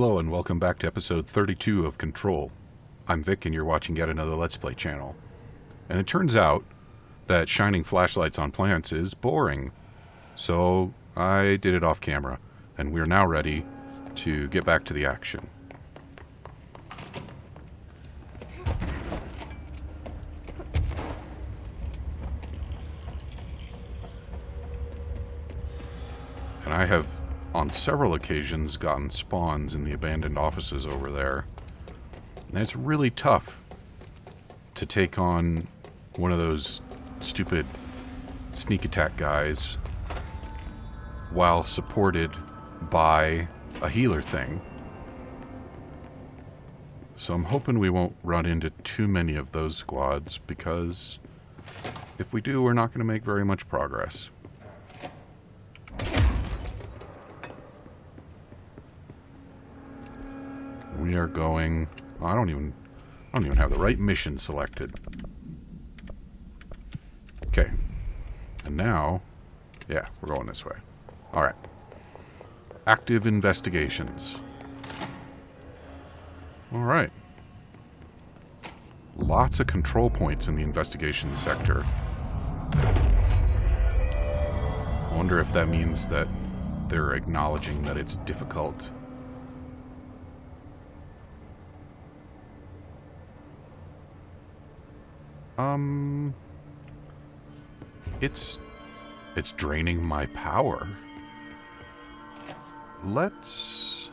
Hello and welcome back to episode 32 of Control. I'm Vic and you're watching yet another Let's Play channel. And it turns out that shining flashlights on plants is boring. So I did it off camera, and we're now ready to get back to the action. And I have on several occasions gotten spawns in the abandoned offices over there. And it's really tough to take on one of those stupid sneak attack guys while supported by a healer thing. So I'm hoping we won't run into too many of those squads, because if we do, we're not going to make very much progress. We are going... I don't even have the right mission selected. Okay. And now... yeah, we're going this way. Alright. Active investigations. Alright. Lots of control points in the investigation sector. I wonder if that means that they're acknowledging that it's difficult. It's draining my power. Let's...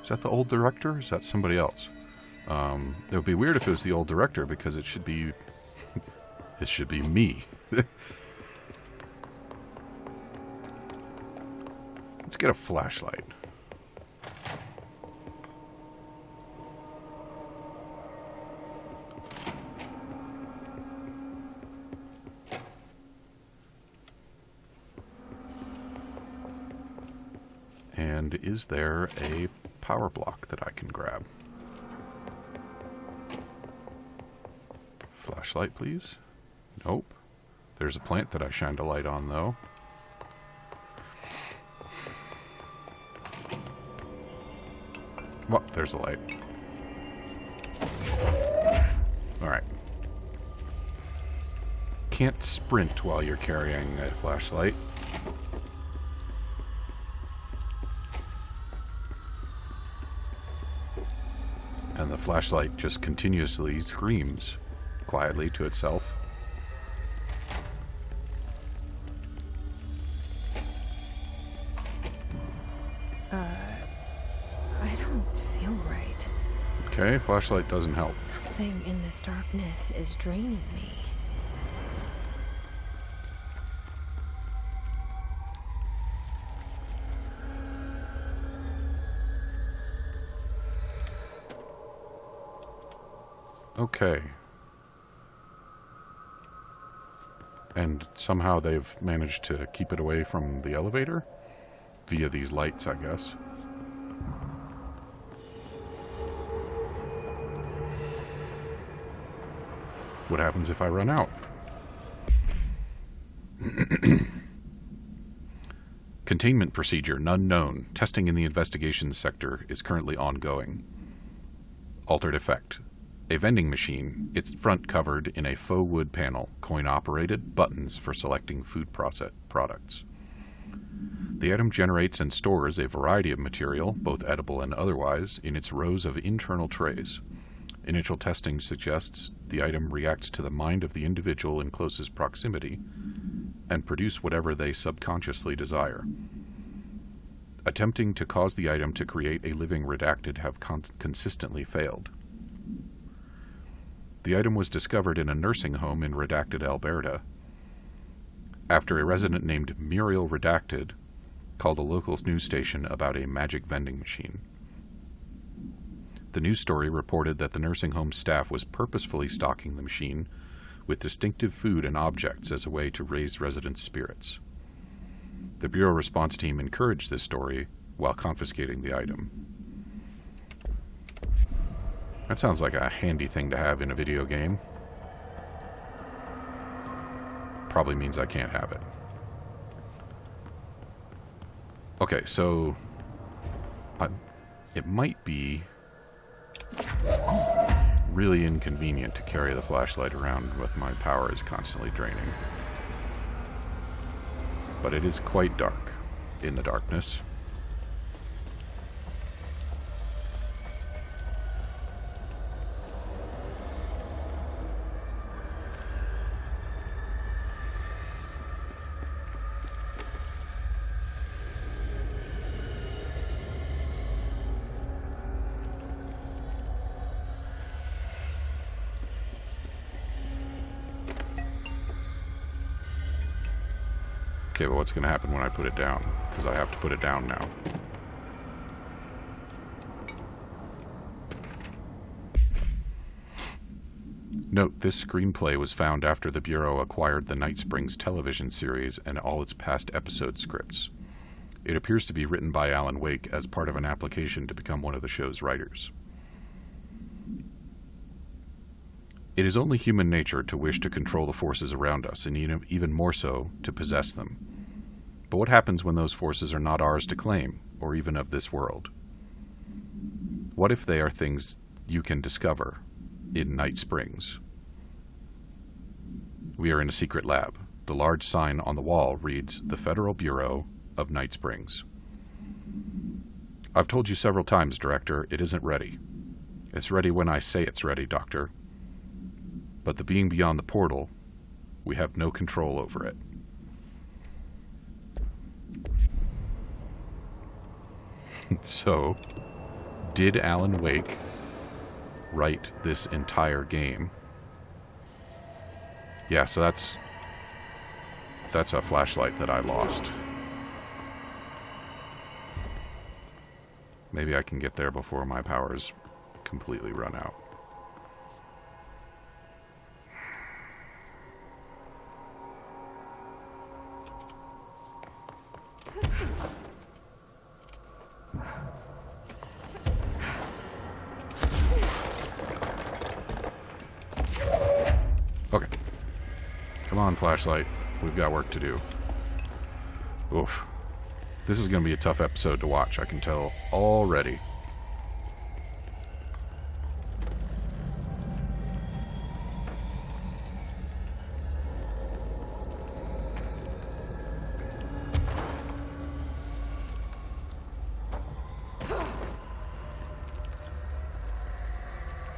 Is that the old director? Or is that somebody else? It would be weird if it was the old director, because it should be... it should be me. Let's get a flashlight. And is there a power block that I can grab? Flashlight, please. Nope. There's a plant that I shined a light on, though. Well, there's the light. Alright. Can't sprint while you're carrying a flashlight. And the flashlight just continuously screams quietly to itself. I don't feel right. Okay, flashlight doesn't help. Something in this darkness is draining me. Okay. And somehow they've managed to keep it away from the elevator? Via these lights, I guess. What happens if I run out? Containment procedure, none known. Testing in the investigations sector is currently ongoing. Altered effect. A vending machine, its front covered in a faux wood panel, coin-operated, buttons for selecting food products. The item generates and stores a variety of material, both edible and otherwise, in its rows of internal trays. Initial testing suggests the item reacts to the mind of the individual in closest proximity and produce whatever they subconsciously desire. Attempting to cause the item to create a living redacted have consistently failed. The item was discovered in a nursing home in Redacted, Alberta, after a resident named Muriel Redacted called a local news station about a magic vending machine. The news story reported that the nursing home staff was purposefully stocking the machine with distinctive food and objects as a way to raise residents' spirits. The Bureau response team encouraged this story while confiscating the item. That sounds like a handy thing to have in a video game. Probably means I can't have it. Okay, so it might be really inconvenient to carry the flashlight around with my power is constantly draining. But it is quite dark in the darkness. Okay, but what's going to happen when I put it down? Because I have to put it down now. Note, this screenplay was found after the Bureau acquired the Night Springs television series and all its past episode scripts. It appears to be written by Alan Wake as part of an application to become one of the show's writers. It is only human nature to wish to control the forces around us, and even more so, to possess them. But what happens when those forces are not ours to claim, or even of this world? What if they are things you can discover in Night Springs? We are in a secret lab. The large sign on the wall reads, "The Federal Bureau of Night Springs." I've told you several times, Director, it isn't ready. It's ready when I say it's ready, Doctor. But the being beyond the portal, we have no control over it. So, did Alan Wake write this entire game? Yeah, so that's a flashlight that I lost. Maybe I can get there before my powers completely run out. Okay. Come on, flashlight. We've got work to do. Oof. This is going to be a tough episode to watch, I can tell already.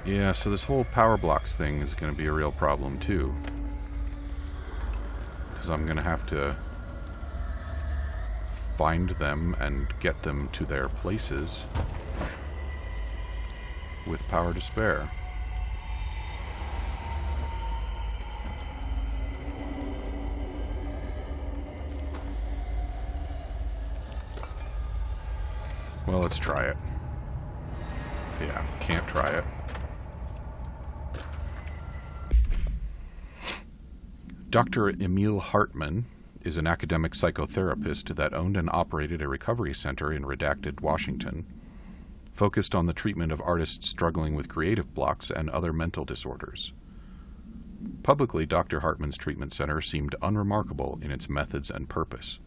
Yeah, so this whole power blocks thing is going to be a real problem too. Because I'm going to have to find them and get them to their places with power to spare. Well, let's try it. Yeah, can't try it. Dr. Emil Hartman is an academic psychotherapist that owned and operated a recovery center in Redacted, Washington, focused on the treatment of artists struggling with creative blocks and other mental disorders. Publicly, Dr. Hartman's treatment center seemed unremarkable in its methods and purpose.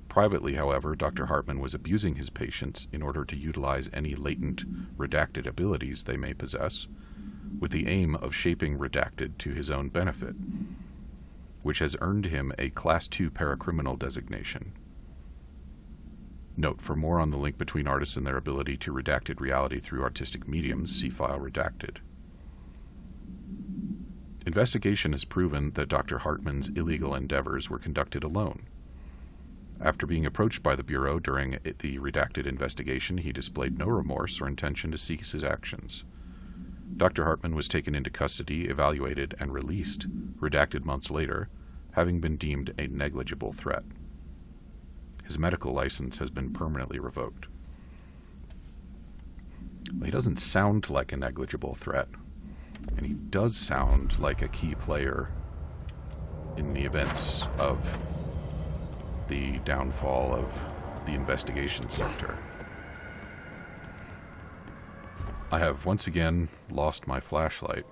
Privately, however, Dr. Hartman was abusing his patients in order to utilize any latent redacted abilities they may possess, with the aim of shaping Redacted to his own benefit, which has earned him a Class II paracriminal designation. Note, for more on the link between artists and their ability to redacted reality through artistic mediums, see file redacted. Investigation has proven that Dr. Hartman's illegal endeavors were conducted alone. After being approached by the Bureau during the redacted investigation, he displayed no remorse or intention to cease his actions. Dr. Hartman was taken into custody, evaluated, and released, redacted months later, having been deemed a negligible threat. His medical license has been permanently revoked. Well, he doesn't sound like a negligible threat, and he does sound like a key player in the events of the downfall of the investigation sector. I have once again lost my flashlight.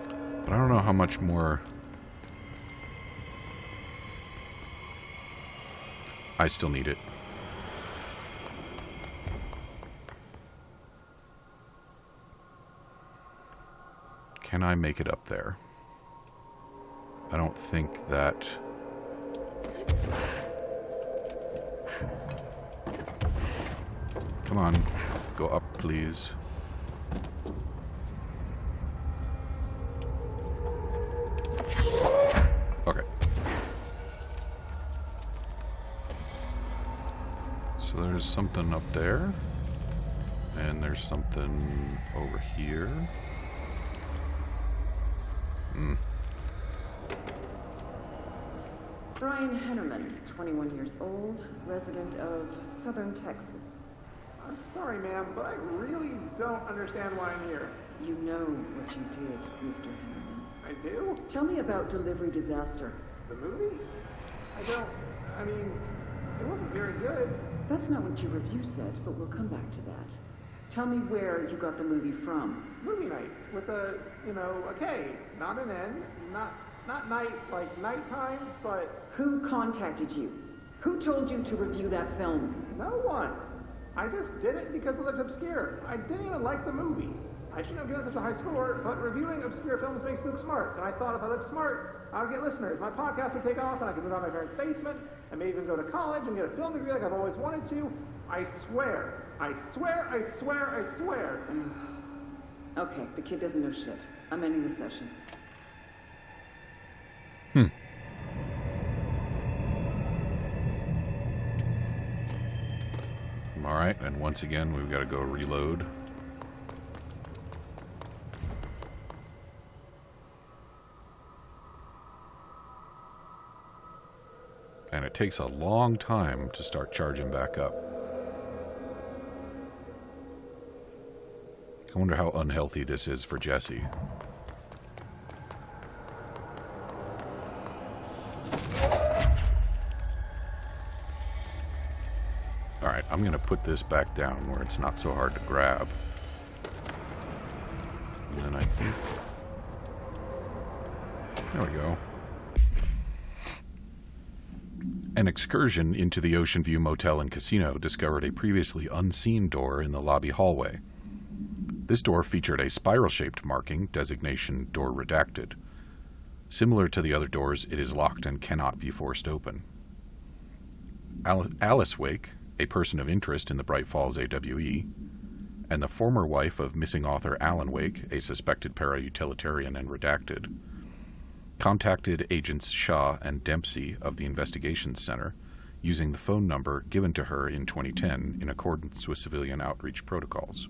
But I don't know how much more I still need it. Can I make it up there? I don't think that... Come on, go up, please. Okay. So there's something up there. And there's something over here. Brian Hennerman, 21 years old, resident of Southern Texas. I'm sorry, ma'am, but I really don't understand why I'm here. You know what you did, Mr. Hennerman. I do? Tell me about Delivery Disaster. The movie? I mean, it wasn't very good. That's not what your review said, but we'll come back to that. Tell me where you got the movie from. Movie night with a K, not an N, not night like nighttime, but Who contacted you? Who told you to review that film? no one. I just did it because it looked obscure. I didn't even like the movie. I shouldn't have given such a high score, but reviewing obscure films makes you look smart. And I thought if I looked smart, I would get listeners. My podcast would take off and I could move out of my parents' basement and maybe even go to college and get a film degree like I've always wanted to. I swear. I swear, I swear, I swear. Okay, the kid doesn't know shit. I'm ending the session. Alright, and once again, we've got to go reload. And it takes a long time to start charging back up. I wonder how unhealthy this is for Jesse. Alright, I'm going to put this back down where it's not so hard to grab. And then I think... There we go. An excursion into the Ocean View Motel and Casino discovered a previously unseen door in the lobby hallway. This door featured a spiral-shaped marking, designation Door Redacted. Similar to the other doors, it is locked and cannot be forced open. Alice Wake, a person of interest in the Bright Falls AWE, and the former wife of missing author Alan Wake, a suspected para-utilitarian and redacted, contacted agents Shaw and Dempsey of the Investigations Center using the phone number given to her in 2010 in accordance with civilian outreach protocols.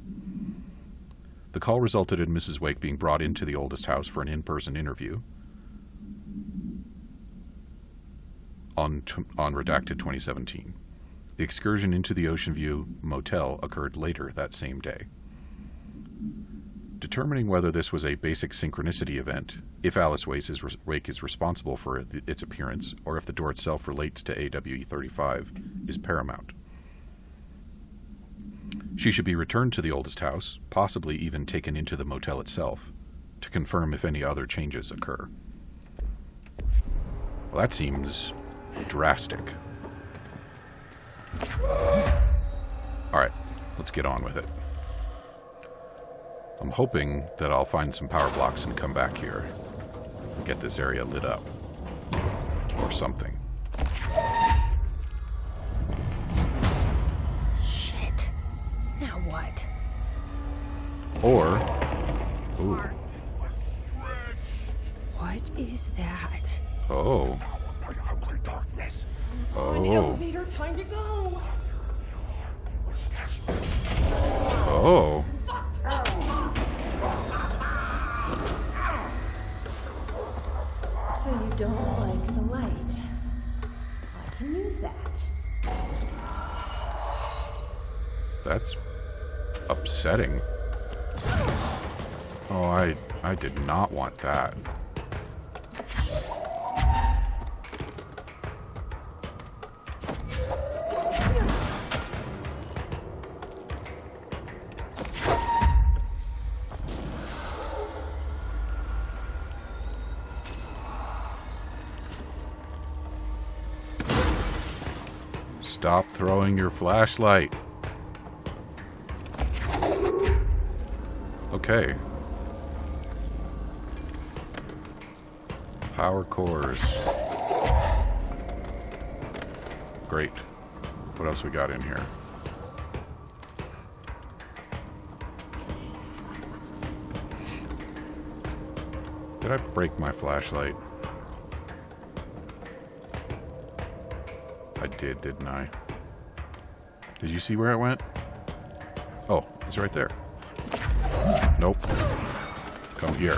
The call resulted in Mrs. Wake being brought into the oldest house for an in-person interview on Redacted 2017. The excursion into the Ocean View Motel occurred later that same day. Determining whether this was a basic synchronicity event, if Alice Wake is responsible for its appearance, or if the door itself relates to AWE 35, is paramount. She should be returned to the oldest house, possibly even taken into the motel itself, to confirm if any other changes occur. Well, that seems drastic. Alright, let's get on with it. I'm hoping that I'll find some power blocks and come back here and get this area lit up. Or something. Shit. Now what? Or... Ooh. What is that? Oh. On Oh. elevator, time to go. Oh. So you don't like the light? I can use that. That's upsetting. Oh, I did not want that. Stop throwing your flashlight. Okay. Power cores. Great. What else we got in here? Did I break my flashlight? I did, didn't I? Did you see where it went? Oh, it's right there. Nope. Come here.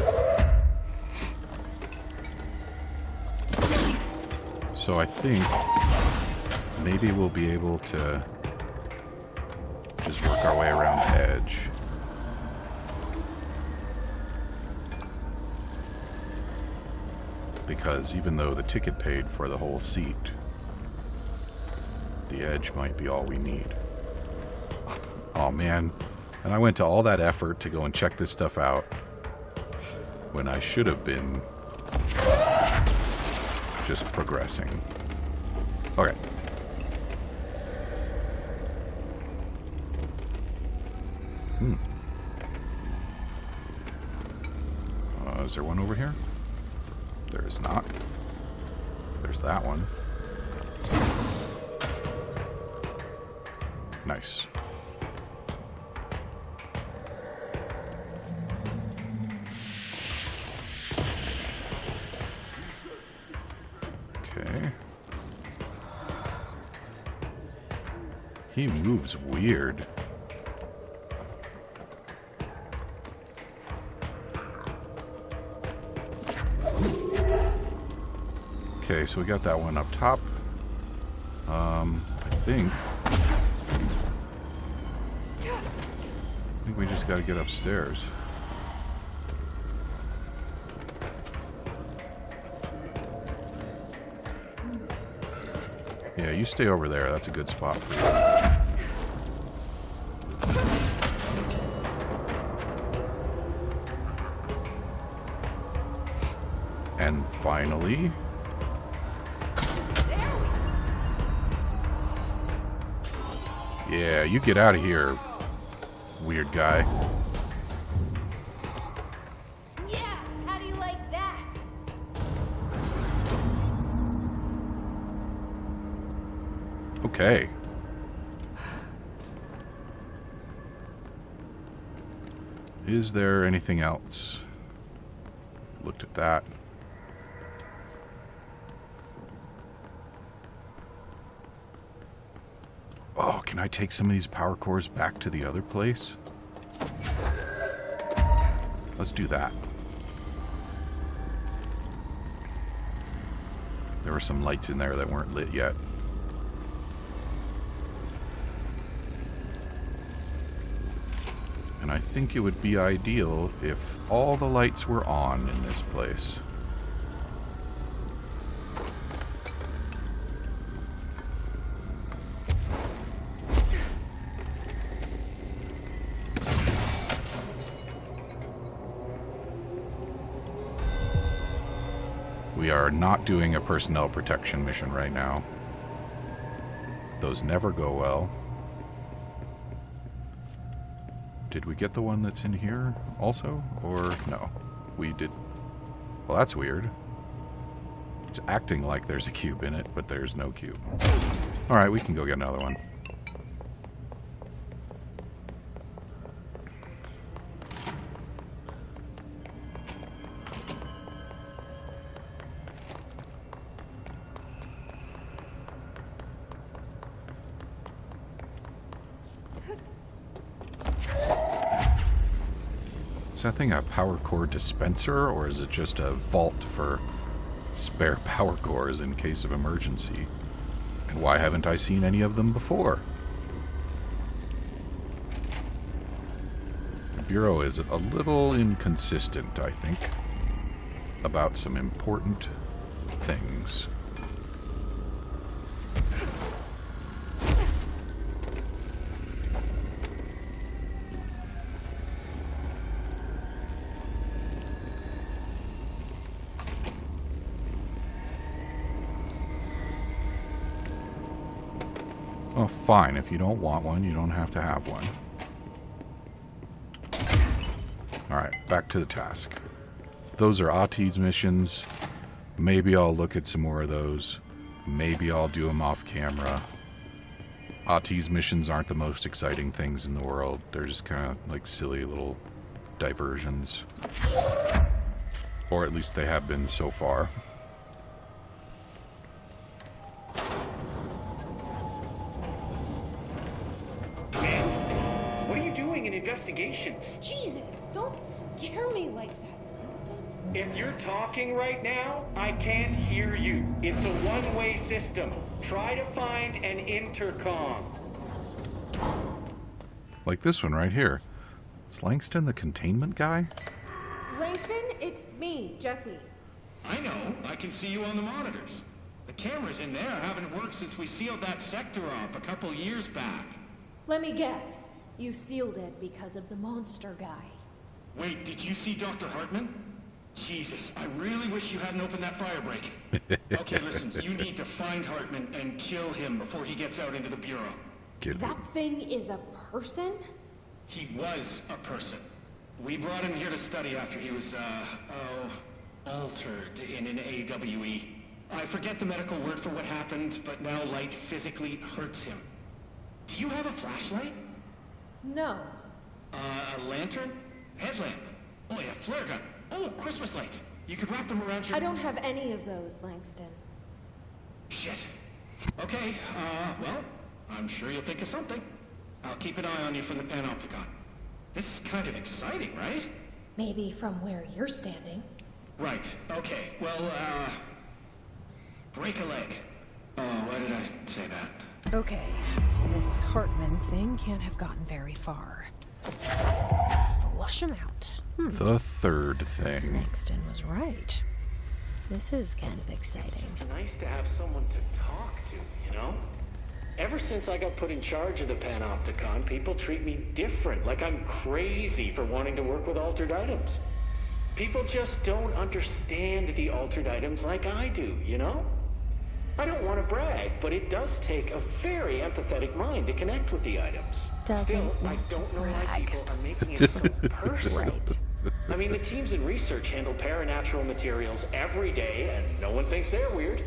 So I think maybe we'll be able to just work our way around the edge. Because even though the ticket paid for the whole seat, the edge might be all we need. Oh man, and I went to all that effort to go and check this stuff out when I should have been just progressing. Okay. Is there one over here? There is not. There's that one. Nice. Okay. He moves weird. Okay, so we got that one up top. I think we just gotta get upstairs. Yeah, you stay over there. That's a good spot for you. And finally... Yeah, you get out of here, weird guy. Yeah, how do you like that? Okay. Is there anything else? Looked at that. Oh, can I take some of these power cores back to the other place? Let's do that. There were some lights in there that weren't lit yet. And I think it would be ideal if all the lights were on in this place. We are not doing a personnel protection mission right now. Those never go well. Did we get the one that's in here also? Or no? We did. Well, that's weird. It's acting like there's a cube in it, but there's no cube. Alright, we can go get another one. Is that thing a power core dispenser, or is it just a vault for spare power cores in case of emergency? And why haven't I seen any of them before? The Bureau is a little inconsistent, I think, about some important things. Well, fine. If you don't want one, you don't have to have one. Alright, back to the task. Those are Ati's missions. Maybe I'll look at some more of those. Maybe I'll do them off camera. Ati's missions aren't the most exciting things in the world. They're just kind of like silly little diversions. Or at least they have been so far. Man, what are you doing in investigations? Jesus, don't scare me like that, Langston. If you're talking right now, I can't hear you. It's a one-way system. Try to find an intercom. Like this one right here. Is Langston the containment guy? Langston, it's me, Jesse. I know. I can see you on the monitors. The cameras in there haven't worked since we sealed that sector off a couple years back. Let me guess. You sealed it because of the monster guy. Wait, did you see Dr. Hartman? Jesus, I really wish you hadn't opened that fire break. Okay, listen, you need to find Hartman and kill him before he gets out into the Bureau. That thing is a person? He was a person. We brought him here to study after he was, altered in an AWE. I forget the medical word for what happened, but now light physically hurts him. Do you have a flashlight? No. A lantern? Headlamp? Oh yeah, flare gun. Oh, Christmas lights. You could wrap them around your... I don't have any of those, Langston. Shit. Okay, well, I'm sure you'll think of something. I'll keep an eye on you from the Panopticon. This is kind of exciting, right? Maybe from where you're standing. Right, okay. Well, break a leg. Oh, why did I say that? Okay, this Hartman thing can't have gotten very far. Flush him out. The third thing. Langston was right. This is kind of exciting. It's nice to have someone to talk to, you know? Ever since I got put in charge of the Panopticon, people treat me different, like I'm crazy for wanting to work with altered items. People just don't understand the altered items like I do, you know? I don't want to brag, but it does take a very empathetic mind to connect with the items. Still, I don't know why people are making it so personal. Right. I mean, the teams in research handle paranatural materials every day, and no one thinks they're weird.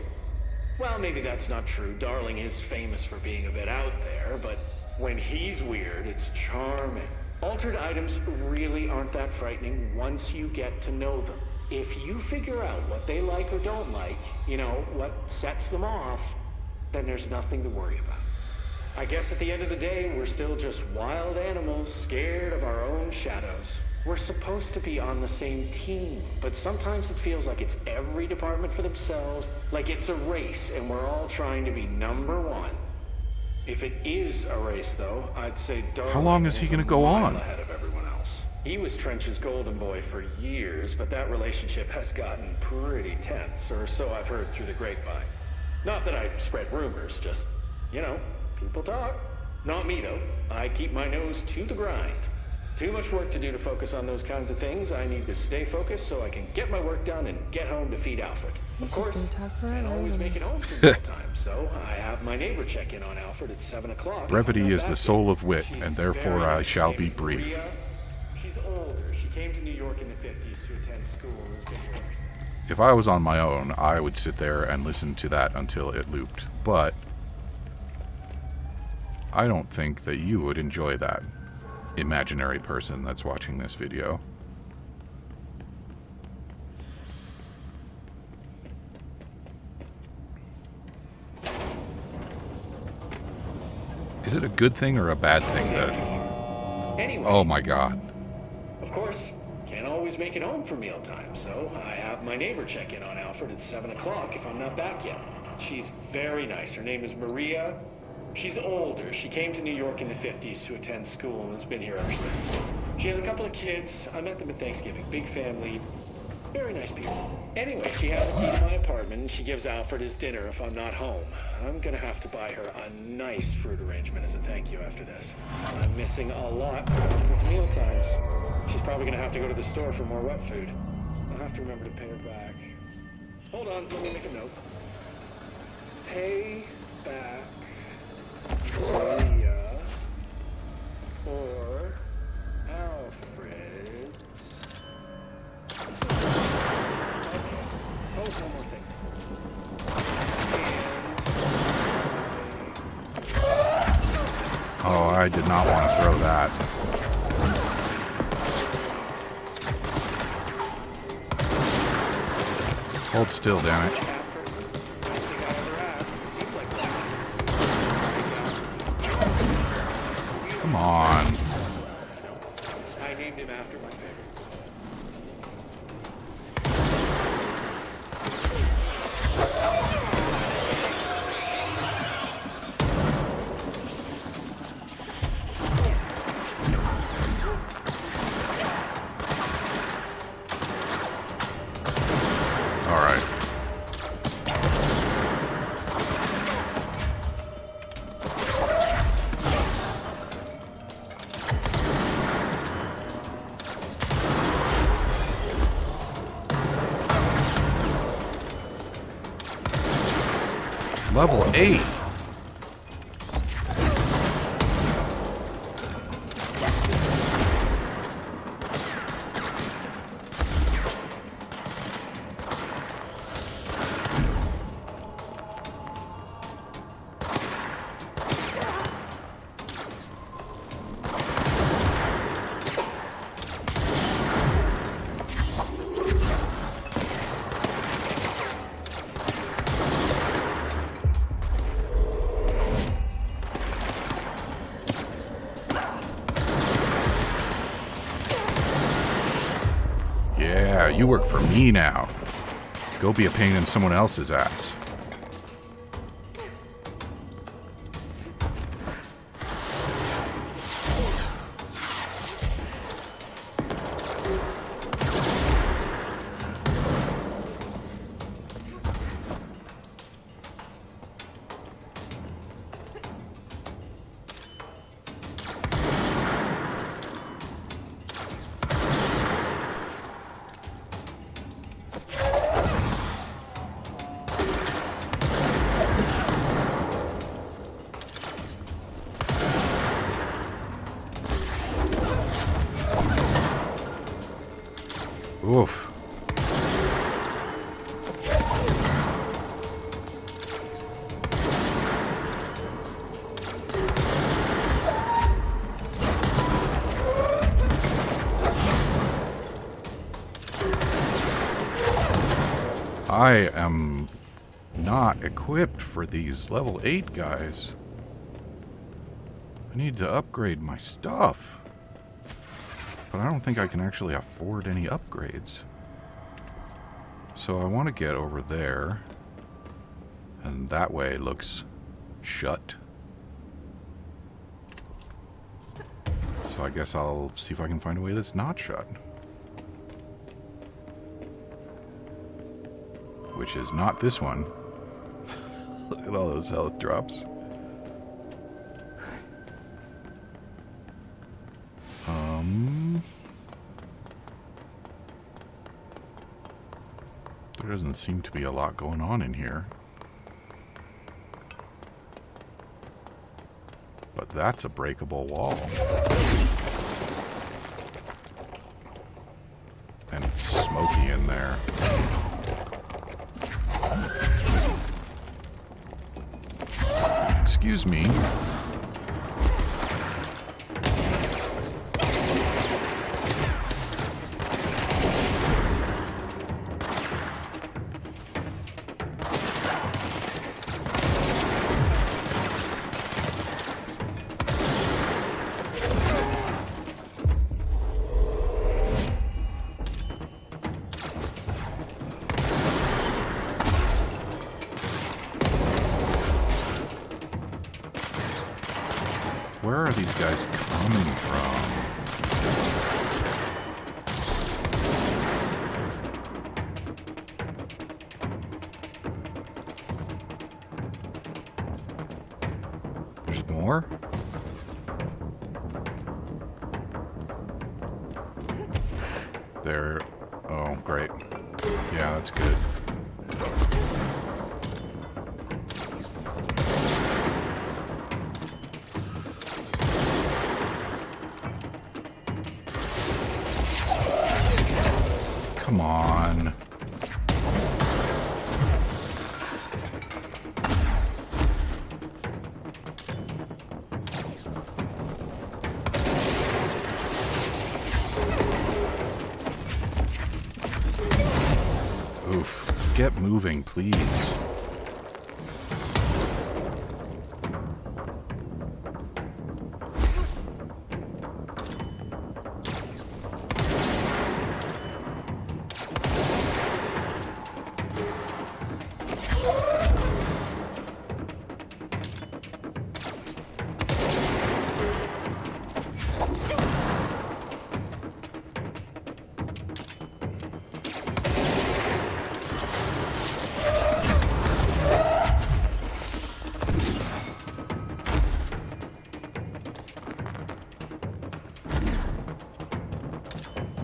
Well, maybe that's not true. Darling is famous for being a bit out there, but when he's weird, it's charming. Altered items really aren't that frightening once you get to know them. If you figure out what they like or don't like, you know, what sets them off, then there's nothing to worry about. I guess at the end of the day, we're still just wild animals scared of our own shadows. We're supposed to be on the same team, but sometimes it feels like it's every department for themselves, like it's a race and we're all trying to be number one. If it is a race, though, I'd say Darling How long is he going to go on? ahead of everyone else. He was Trench's golden boy for years, but that relationship has gotten pretty tense, or so I've heard through the grapevine. Not that I spread rumors, just, you know, people talk. Not me, though. I keep my nose to the grind. Too much work to do to focus on those kinds of things. I need to stay focused so I can get my work done and get home to feed Alfred. Of course, can't always make it home from time, so I have my neighbor check in on Alfred at 7 o'clock. Brevity is the soul of wit, and therefore I shall be brief. She's older. She came to New York in the 50s to attend school and has been here. If I was on my own, I would sit there and listen to that until it looped. But I don't think that you would enjoy that, imaginary person that's watching this video. Is it a good thing or a bad thing that... Anyway, Oh my god. of course, can't always make it home for mealtime, so I have my neighbor check in on Alfred at 7 o'clock if I'm not back yet. She's very nice. Her name is Maria. She's older. She came to New York in the 50s to attend school and has been here ever since. She has a couple of kids. I met them at Thanksgiving. Big family. Very nice people. Anyway, she has a key to my apartment and she gives Alfred his dinner if I'm not home. I'm gonna have to buy her a nice fruit arrangement as a thank you after this. I'm missing a lot with meal times. She's probably gonna have to go to the store for more wet food. I'll have to remember to pay her back. Hold on, let me make a note. Pay back I did not want to throw that. Hold still, damn it. Come on. I named him after my favorite. All right. Level 8. Yeah, you work for me now. Go be a pain in someone else's ass. Oof. I am not equipped for these level 8 guys. I need to upgrade my stuff. But I don't think I can actually afford any upgrades. So I want to get over there. And that way it looks shut. So I guess I'll see if I can find a way that's not shut. Which is not this one. Look at all those health drops. There doesn't seem to be a lot going on in here. But that's a breakable wall. And it's smoky in there. Excuse me. Where are these guys coming from? There's more? There. Oh, great. Yeah, that's good. Come on. Get moving, please.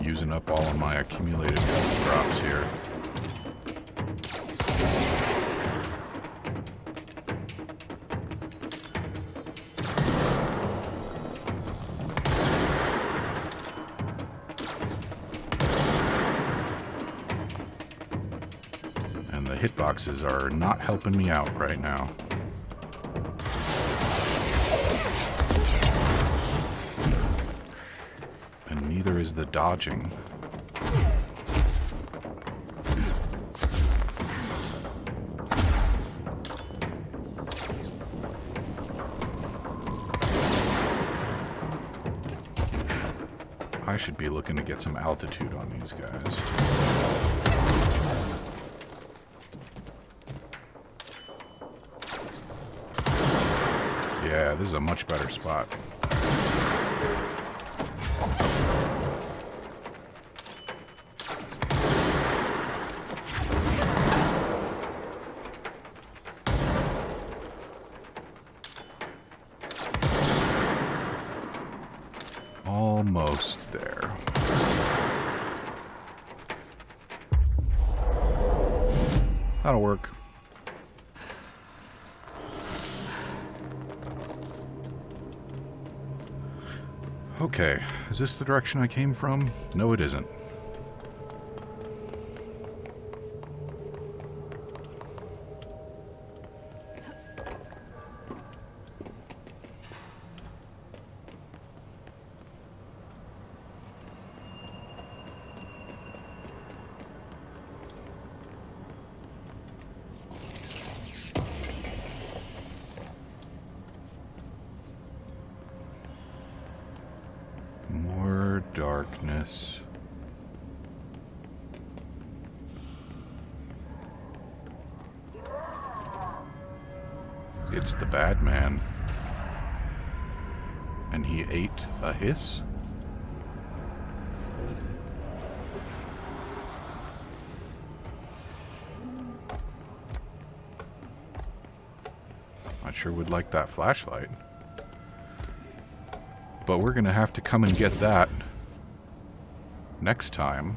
Using up all of my accumulated health drops here. And the hitboxes are not helping me out right now. Neither is the dodging. I should be looking to get some altitude on these guys. Yeah, this is a much better spot. Almost there. That'll work. Okay, is this the direction I came from? No, it isn't. More darkness. It's the bad man. And he ate a hiss? I sure would like that flashlight. But we're gonna have to come and get that next time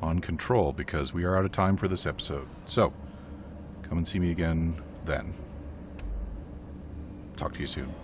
on Control, because we are out of time for this episode. So, come and see me again then. Talk to you soon.